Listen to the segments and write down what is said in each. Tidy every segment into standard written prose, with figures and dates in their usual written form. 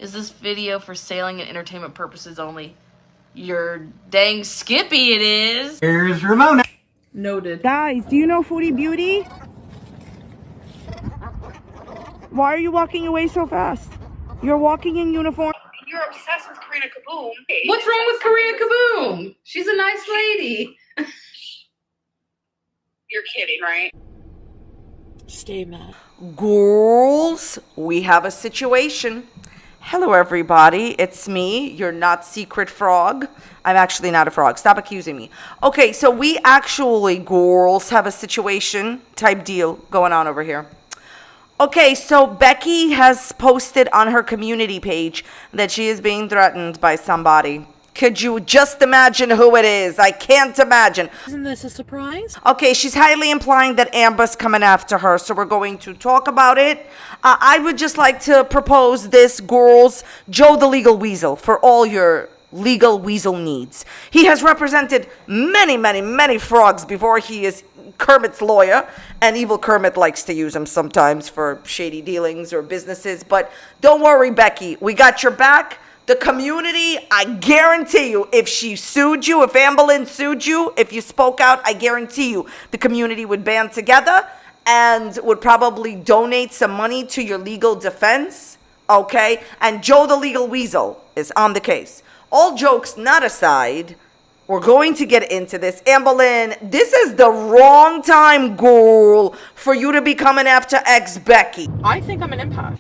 Is this video for sailing and entertainment purposes only? You're dang skippy it is. Here's Ramona. Noted. Guys, do you know Foodie Beauty? Why are you walking away so fast? You're walking in uniform. You're obsessed with Karina Kaboom. What's wrong with Karina Kaboom? She's a nice lady. You're kidding, right? Stay mad. Girls, we have a situation. Hello, everybody. It's me, your not secret frog. I'm actually not a frog. Stop accusing me. Okay, so we actually, girls, have a situation type deal going on over here. Okay, so Becky has posted on her community page that she is being threatened by somebody. Could you just imagine who it is? I can't imagine. Isn't this a surprise? Okay, she's highly implying that Amber's coming after her, so we're going to talk about it. I would just like to propose this, girls, Joe the Legal Weasel, for all your legal weasel needs. He has represented many frogs before he is Kermit's lawyer, and evil Kermit likes to use him sometimes for shady dealings or businesses, but don't worry, Becky, we got your back. The community, I guarantee you, if she sued you, if Amberlynn sued you, if you spoke out, I guarantee you the community would band together and would probably donate some money to your legal defense, okay? And Joe the Legal Weasel is on the case. All jokes not aside, we're going to get into this. Amberlynn, this is the wrong time, girl, for you to be coming after ex-Becky. I think I'm an empath.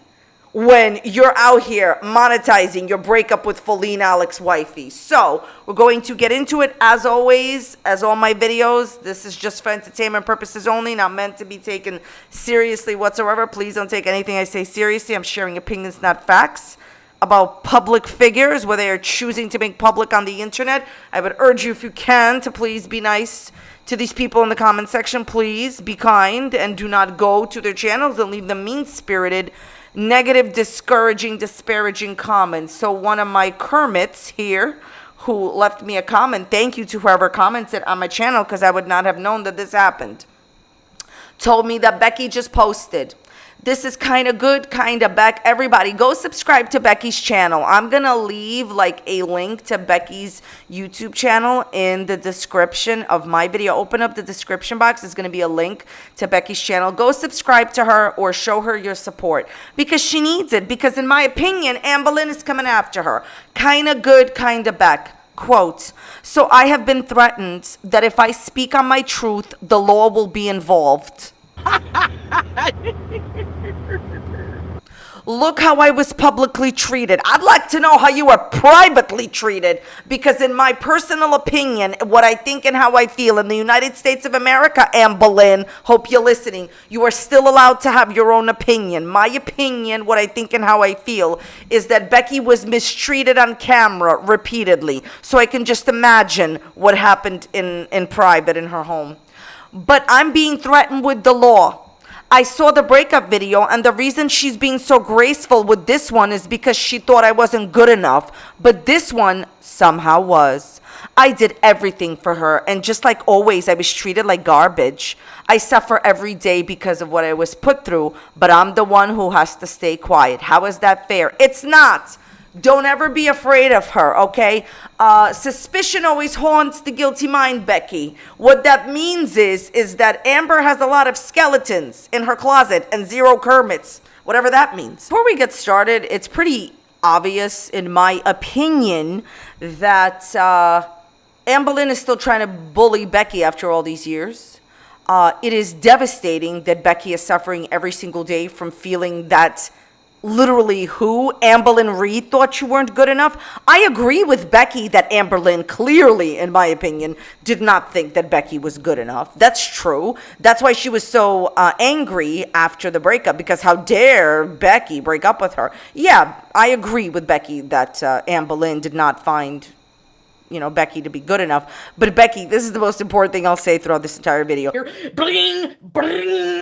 When you're out here monetizing your breakup with Feline Alex wifey. So we're going to get into it as always, as all my videos. This is just for entertainment purposes only, not meant to be taken seriously whatsoever. Please don't take anything I say seriously. I'm sharing opinions, not facts, about public figures, where they are choosing to make public on the internet. I would urge you, if you can, to please be nice to these people in the comment section. Please be kind and do not go to their channels and leave them mean-spirited, negative, discouraging, disparaging comments. So one of my Kermits here who left me a comment, thank you to whoever commented on my channel, because I would not have known that this happened, told me that Becky just posted, "This is kind of good, kind of back." Everybody, go subscribe to Becky's channel. I'm going to leave like a link to Becky's YouTube channel in the description of my video. Open up the description box. There's going to be a link to Becky's channel. Go subscribe to her or show her your support, because she needs it. Because in my opinion, Amberlynn is coming after her. Kind of good, kind of back. Quote, "So I have been threatened that if I speak on my truth, the law will be involved. Look how I was publicly treated. I'd like to know how you were privately treated, because in my personal opinion, what I think and how I feel in the United States of America, Amberlynn, hope you're listening, you are still allowed to have your own opinion. My opinion, what I think and how I feel, is that Becky was mistreated on camera repeatedly. So I can just imagine what happened in private in her home. But I'm being threatened with the law. I saw the breakup video, and the reason she's being so graceful with this one is because she thought I wasn't good enough. But this one somehow was. I did everything for her, and just like always, I was treated like garbage. I suffer every day because of what I was put through, but I'm the one who has to stay quiet. How is that fair? It's not. Don't ever be afraid of her, okay? Suspicion always haunts the guilty mind, Becky. What that means is that Amber has a lot of skeletons in her closet and zero Kermits, whatever that means. Before we get started, it's pretty obvious, in my opinion, that Amberlynn is still trying to bully Becky after all these years. It is devastating that Becky is suffering every single day from feeling that literally who? Amberlynn Reed thought you weren't good enough? I agree with Becky that Amberlynn clearly, in my opinion, did not think that Becky was good enough. That's true. That's why she was so angry after the breakup, because how dare Becky break up with her? Yeah, I agree with Becky that Amberlynn did not find, Becky to be good enough. But Becky, this is the most important thing I'll say throughout this entire video. Bling, bling.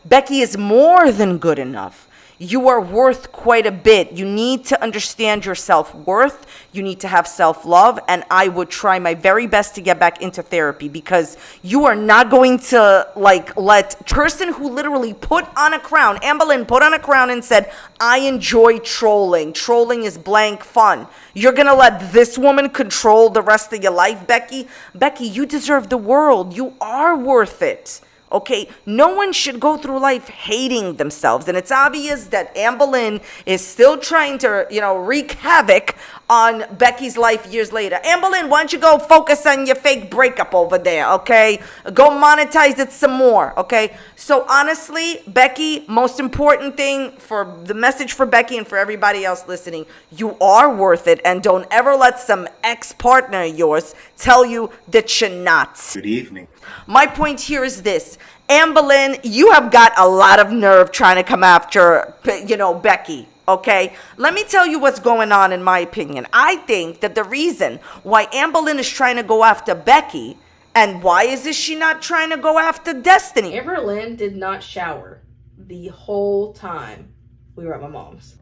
Becky is more than good enough. You are worth quite a bit. You need to understand your self-worth. You need to have self-love. And I would try my very best to get back into therapy, because you are not going to let person who literally put on a crown, Anne Boleyn put on a crown and said, I enjoy trolling. Trolling is blank fun. You're going to let this woman control the rest of your life, Becky? Becky, you deserve the world. You are worth it. Okay, no one should go through life hating themselves. And it's obvious that Anne Boleyn is still trying to, wreak havoc on Becky's life years later. Anne Boleyn, why don't you go focus on your fake breakup over there, okay? Go monetize it some more, okay? So honestly, Becky, most important thing for the message for Becky and for everybody else listening, you are worth it. And don't ever let some ex-partner of yours tell you that you're not. Good evening. My point here is this. Anne Boleyn, you have got a lot of nerve trying to come after, Becky, okay? Let me tell you what's going on in my opinion. I think that the reason why Anne Boleyn is trying to go after Becky, and why is she not trying to go after Destiny? Amber Lynn did not shower the whole time we were at my mom's.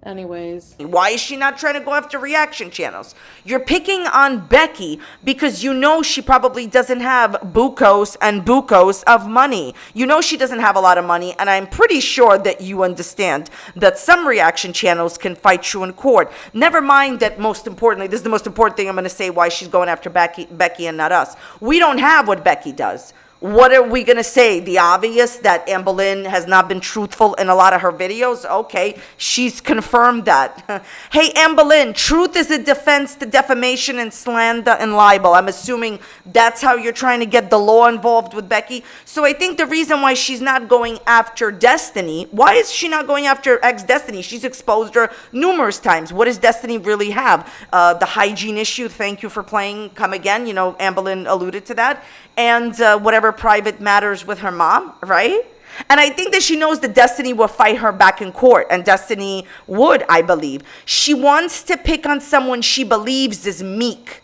Anyways. Why is she not trying to go after reaction channels? You're picking on Becky because you know she probably doesn't have bucos and bucos of money. You know she doesn't have a lot of money, and I'm pretty sure that you understand that some reaction channels can fight you in court. Never mind that, most importantly, this is the most important thing I'm going to say, why she's going after Becky and not us. We don't have what Becky does. What are we going to say? The obvious, that Anne Boleyn has not been truthful in a lot of her videos? Okay, she's confirmed that. Hey, Anne Boleyn, truth is a defense to defamation and slander and libel. I'm assuming that's how you're trying to get the law involved with Becky. So I think the reason why she's not going after Destiny, why is she not going after ex-Destiny? She's exposed her numerous times. What does Destiny really have? The hygiene issue, thank you for playing Come Again. Anne Boleyn alluded to that. And whatever private matters with her mom, right? And I think that she knows that Destiny will fight her back in court, and Destiny would, I believe. She wants to pick on someone she believes is meek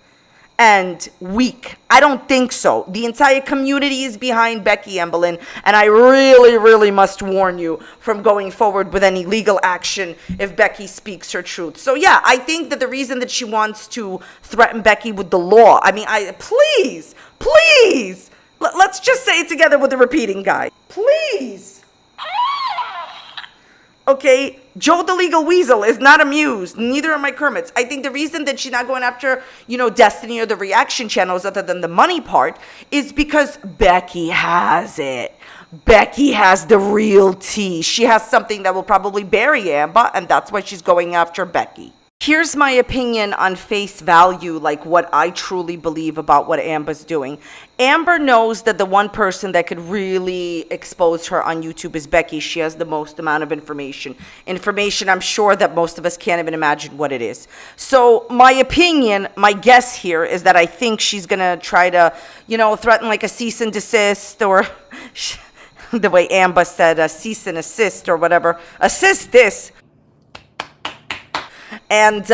and weak. I don't think so. The entire community is behind Becky, Anne Boleyn, and I really, really must warn you from going forward with any legal action if Becky speaks her truth. So yeah, I think that the reason that she wants to threaten Becky with the law, please, let's just say it together with the repeating guy. Please. Okay, Joe the Legal Weasel is not amused. Neither are my Kermits. I think the reason that she's not going after, Destiny or the reaction channels, other than the money part, is because Becky has it. Becky has the real tea. She has something that will probably bury Amber, and that's why she's going after Becky. Here's my opinion on face value, like what I truly believe about what Amber's doing. Amber knows that the one person that could really expose her on YouTube is Becky. She has the most amount of information. Information I'm sure that most of us can't even imagine what it is. So my opinion, my guess here is that I think she's going to try to, threaten like a cease and desist, or the way Amber said, a cease and assist or whatever. Assist this. And,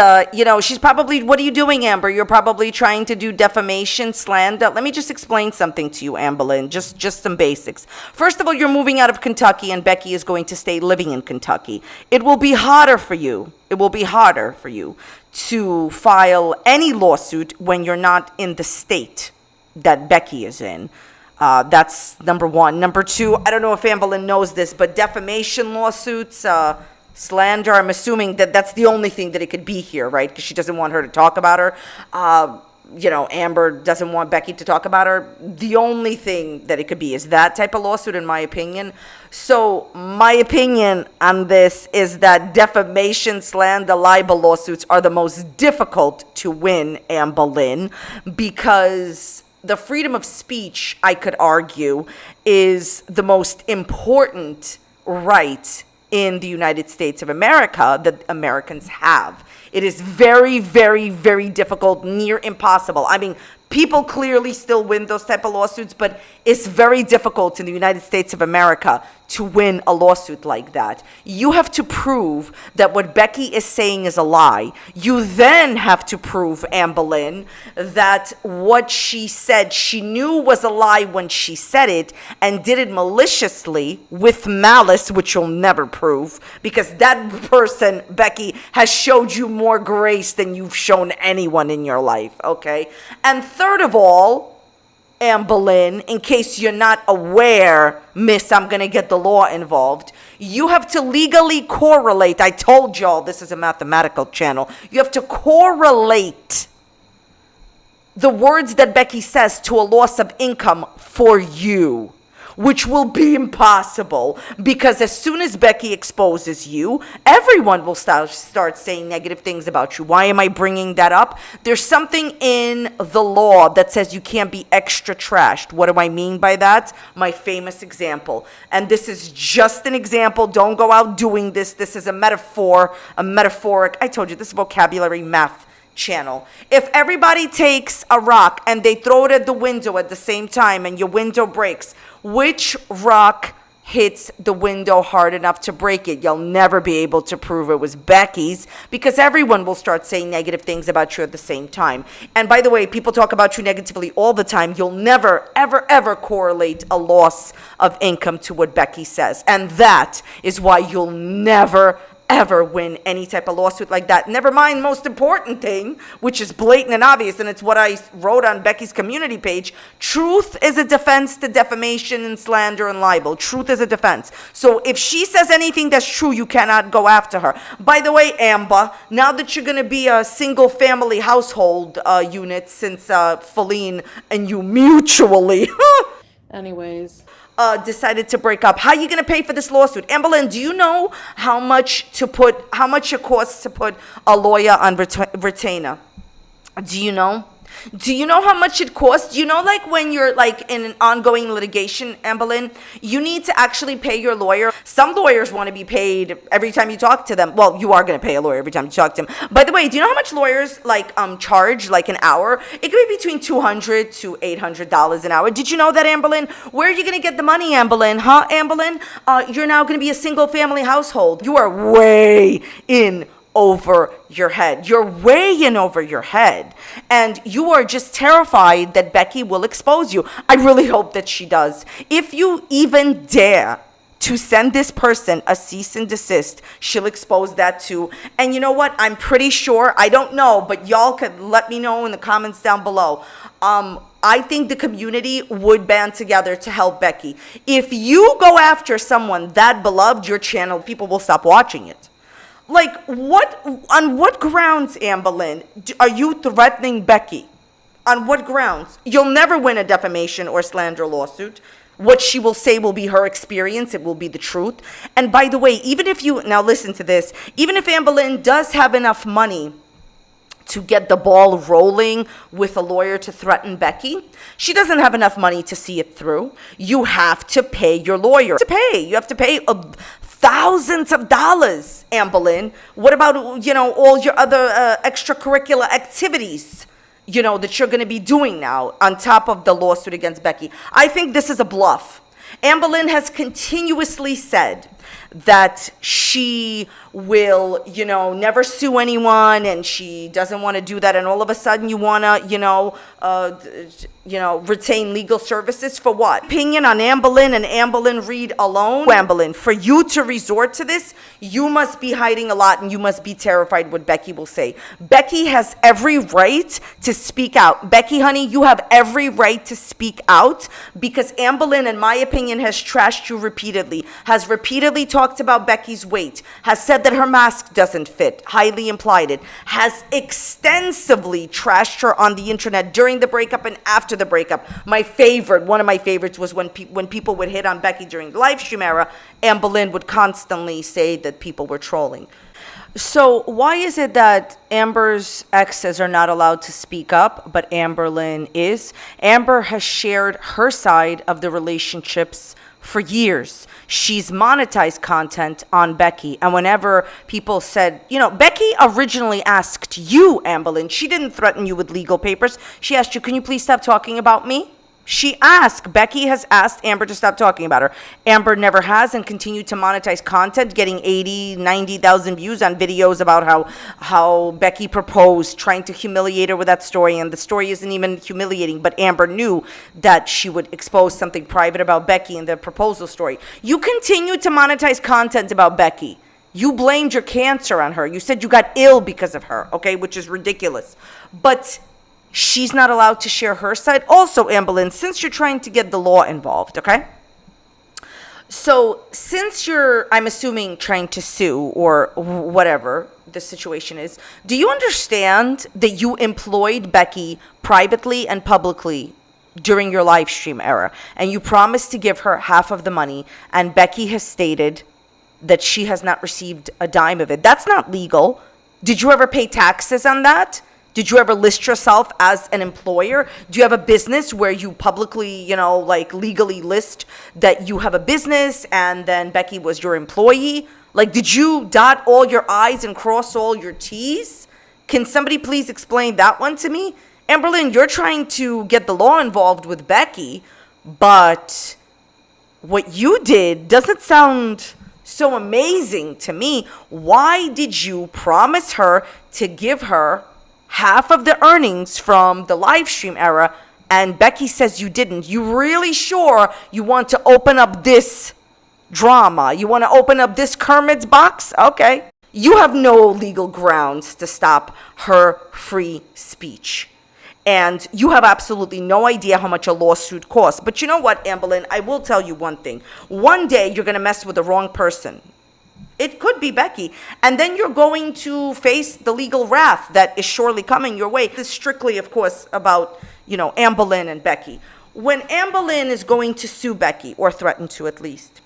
she's probably, what are you doing, Amber? You're probably trying to do defamation, slander. Let me just explain something to you, Anne Boleyn, just some basics. First of all, you're moving out of Kentucky, and Becky is going to stay living in Kentucky. It will be harder for you. It will be harder for you to file any lawsuit when you're not in the state that Becky is in. That's number one. Number two, I don't know if Anne Boleyn knows this, but defamation lawsuits, slander, I'm assuming that that's the only thing that it could be here, right? Because she doesn't want her to talk about her. Amber doesn't want Becky to talk about her. The only thing that it could be is that type of lawsuit, in my opinion. So my opinion on this is that defamation, slander, libel lawsuits are the most difficult to win, Anne Boleyn, because the freedom of speech, I could argue, is the most important right in the United States of America that Americans have. It is very, very, very difficult, near impossible. People clearly still win those type of lawsuits, but it's very difficult in the United States of America to win a lawsuit like that. You have to prove that what Becky is saying is a lie. You then have to prove, Anne Boleyn, that what she said she knew was a lie when she said it and did it maliciously with malice, which you'll never prove, because that person, Becky, has showed you more grace than you've shown anyone in your life, okay? And third of all, Anne Boleyn, in case you're not aware, miss, I'm going to get the law involved. You have to legally correlate. I told y'all this is a mathematical channel. You have to correlate the words that Becky says to a loss of income for you, which will be impossible because as soon as Becky exposes you, everyone will start saying negative things about you. Why am I bringing that up? There's something in the law that says you can't be extra trashed. What do I mean by that? My famous example. And this is just an example. Don't go out doing this. This is a metaphor, a metaphoric. I told you, this is vocabulary math channel. If everybody takes a rock and they throw it at the window at the same time and your window breaks, which rock hits the window hard enough to break it? You'll never be able to prove it was Becky's because everyone will start saying negative things about you at the same time. And by the way, people talk about you negatively all the time. You'll never, ever, ever correlate a loss of income to what Becky says. And that is why you'll never ever win any type of lawsuit like that. Never mind most important thing, which is blatant and obvious, and it's what I wrote on Becky's community page. Truth is a defense to defamation and slander and libel. Truth is a defense. So if she says anything that's true, you cannot go after her. By the way, Amber, now that you're going to be a single family household unit since Feline and you mutually Anyways, decided to break up. How are you going to pay for this lawsuit? Anne Boleyn, do you know how much it costs to put a lawyer on retainer? Do you know? Do you know how much it costs? Do you know, like, when you're, like, in an ongoing litigation, Anne Boleyn, you need to actually pay your lawyer. Some lawyers want to be paid every time you talk to them. Well, you are going to pay a lawyer every time you talk to them. By the way, do you know how much lawyers, like, charge, like, an hour? It could be between $200 to $800 an hour. Did you know that, Anne Boleyn? Where are you going to get the money, Anne Boleyn? Huh, Anne Boleyn? You're now going to be a single-family household. You are way in over your head. You're way in over your head. And you are just terrified that Becky will expose you. I really hope that she does. If you even dare to send this person a cease and desist, she'll expose that too. And you know what? I'm pretty sure, I don't know, but y'all could let me know in the comments down below. I think the community would band together to help Becky. If you go after someone that beloved, your channel, people will stop watching it. Like, on what grounds, Anne Boleyn, are you threatening Becky? On what grounds? You'll never win a defamation or slander lawsuit. What she will say will be her experience. It will be the truth. And by the way, now listen to this, even if Anne Boleyn does have enough money to get the ball rolling with a lawyer to threaten Becky, she doesn't have enough money to see it through. You have to pay your lawyer. You have to pay thousands of dollars, Anne Boleyn. What about, all your other extracurricular activities, that you're going to be doing now on top of the lawsuit against Becky? I think this is a bluff. Anne Boleyn has continuously said that she will, never sue anyone, and she doesn't want to do that. And all of a sudden you want to, retain legal services for what? Opinion on Anne Boleyn and Anne Boleyn Reed alone? Anne Boleyn, for you to resort to this, you must be hiding a lot and you must be terrified what Becky will say. Becky has every right to speak out. Becky, honey, you have every right to speak out because Anne Boleyn, in my opinion, has trashed you repeatedly, has repeatedly talked about Becky's weight, has said that her mask doesn't fit, highly implied it, has extensively trashed her on the internet during the breakup and after the breakup. One of my favorites was when people would hit on Becky during the live stream era, Anne Boleyn would constantly say that people were trolling. So why is it that Amber's exes are not allowed to speak up, but Amber Lynn is? Amber has shared her side of the relationships for years. She's monetized content on Becky. And whenever people said, Becky originally asked you, Amberlynn, she didn't threaten you with legal papers. She asked you, can you please stop talking about me? Becky has asked Amber to stop talking about her. Amber never has, and continued to monetize content, getting 80, 90,000 views on videos about how Becky proposed, trying to humiliate her with that story. And the story isn't even humiliating, but Amber knew that she would expose something private about Becky in the proposal story. You continue to monetize content about Becky. You blamed your cancer on her. You said you got ill because of her, okay, which is ridiculous. But she's not allowed to share her side. Also, Amberlynn, since you're trying to get the law involved, okay? So since you're, I'm assuming, trying to sue or whatever the situation is, do you understand that you employed Becky privately and publicly during your live stream era? And you promised to give her half of the money, and Becky has stated that she has not received a dime of it. That's not legal. Did you ever pay taxes on that? Did you ever list yourself as an employer? Do you have a business where you publicly, legally list that you have a business and then Becky was your employee? Did you dot all your I's and cross all your T's? Can somebody please explain that one to me? Amberlynn, you're trying to get the law involved with Becky, but what you did doesn't sound so amazing to me. Why did you promise her to give her half of the earnings from the live stream era, and Becky says you didn't? You really sure you want to open up this drama? You want to open up this Kermit's box? Okay. You have no legal grounds to stop her free speech. And you have absolutely no idea how much a lawsuit costs. But you know what, Amberlynn? I will tell you one thing. One day you're going to mess with the wrong person. It could be Becky. And then you're going to face the legal wrath that is surely coming your way. This is strictly, of course, about, Amberlynn and Becky. When Amberlynn is going to sue Becky, or threaten to at least,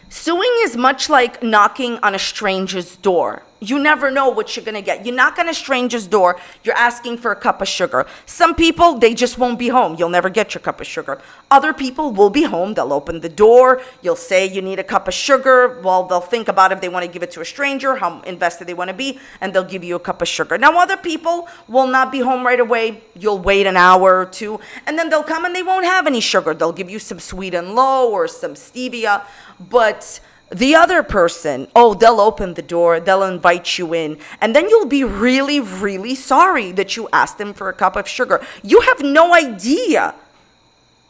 suing is much like knocking on a stranger's door. You never know what you're going to get. You knock on a stranger's door, you're asking for a cup of sugar. Some people, they just won't be home. You'll never get your cup of sugar. Other people will be home. They'll open the door. You'll say you need a cup of sugar. Well, they'll think about if they want to give it to a stranger, how invested they want to be, and they'll give you a cup of sugar. Now, other people will not be home right away. You'll wait an hour or two, and then they'll come and they won't have any sugar. They'll give you some sweet and low or some stevia, but the other person, they'll open the door, they'll invite you in, and then you'll be really, really sorry that you asked them for a cup of sugar. You have no idea.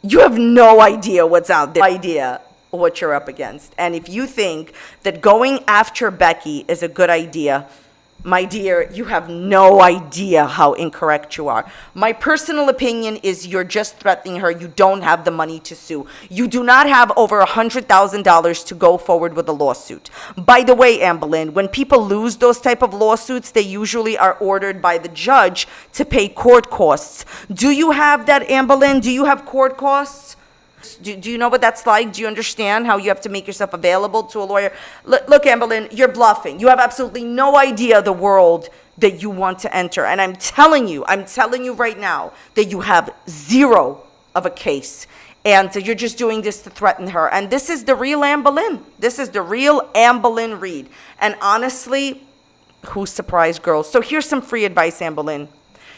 You have no idea what's out there, idea what you're up against. And if you think that going after Becky is a good idea, my dear, you have no idea how incorrect you are. My personal opinion is you're just threatening her. You don't have the money to sue. You do not have over $100,000 to go forward with a lawsuit. By the way, Amberlynn, when people lose those type of lawsuits, they usually are ordered by the judge to pay court costs. Do you have that, Amberlynn? Do you have court costs? Do you know what that's like? Do you understand how you have to make yourself available to a lawyer? Look, Amberlynn, you're bluffing. You have absolutely no idea the world that you want to enter. And I'm telling you right now that you have zero of a case. And you're just doing this to threaten her. And this is the real Amberlynn. This is the real Amberlynn Reed. And honestly, who's surprised, girls? So here's some free advice, Amberlynn.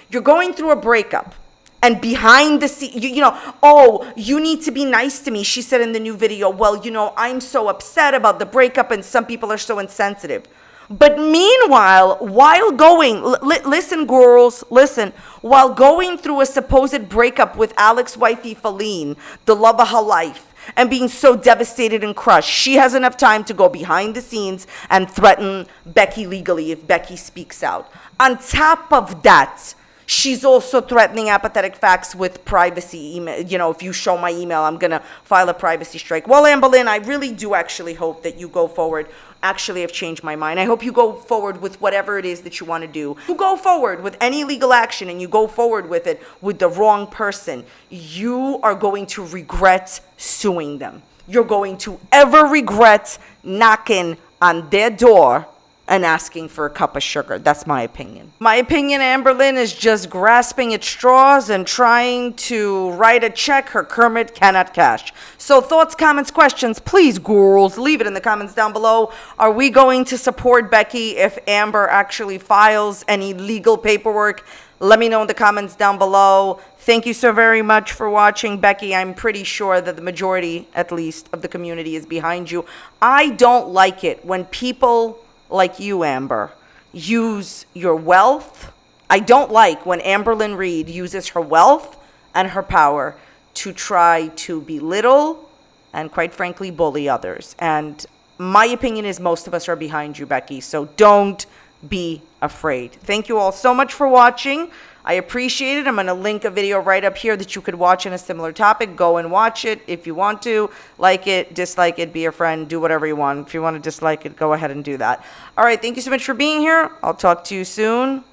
You're going through a breakup. And behind the scenes, you need to be nice to me, she said in the new video. Well, I'm so upset about the breakup and some people are so insensitive. But meanwhile, while listen, girls, listen, while going through a supposed breakup with Alex wifey Feline, the love of her life, and being so devastated and crushed, she has enough time to go behind the scenes and threaten Becky legally if Becky speaks out. On top of that, she's also threatening Apathetic Facts with privacy email. If you show my email, I'm going to file a privacy strike. Well, Amberlynn, I really do actually hope that you go forward. Actually, I've changed my mind. I hope you go forward with whatever it is that you want to do. You go forward with any legal action and you go forward with it with the wrong person. You are going to regret suing them. You're going to ever regret knocking on their door and asking for a cup of sugar. That's my opinion. My opinion, Amberlynn is just grasping at straws and trying to write a check her Kermit cannot cash. So thoughts, comments, questions, please, girls, leave it in the comments down below. Are we going to support Becky if Amber actually files any legal paperwork? Let me know in the comments down below. Thank you so very much for watching, Becky. I'm pretty sure that the majority, at least, of the community is behind you. I don't like it when people like you, Amber, use your wealth. I don't like when Amberlynn Reid uses her wealth and her power to try to belittle and, quite frankly, bully others. And my opinion is most of us are behind you, Becky, so don't be afraid. Thank you all so much for watching. I appreciate it. I'm going to link a video right up here that you could watch in a similar topic. Go and watch it if you want to. Like it, dislike it, be a friend, do whatever you want. If you want to dislike it, go ahead and do that. All right, thank you so much for being here. I'll talk to you soon.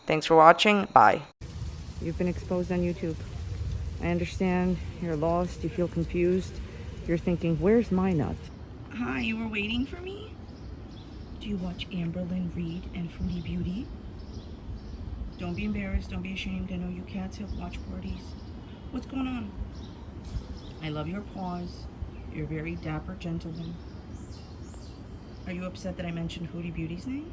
Thanks for watching. Bye. You've been exposed on YouTube. I understand you're lost, you feel confused. You're thinking, where's my nut? Hi, you were waiting for me? Do you watch Amberlynn Reid and Foodie Beauty? Don't be embarrassed, don't be ashamed. I know you cats have watch parties. What's going on? I love your paws. You're a very dapper gentleman. Are you upset that I mentioned Foodie Beauty's name?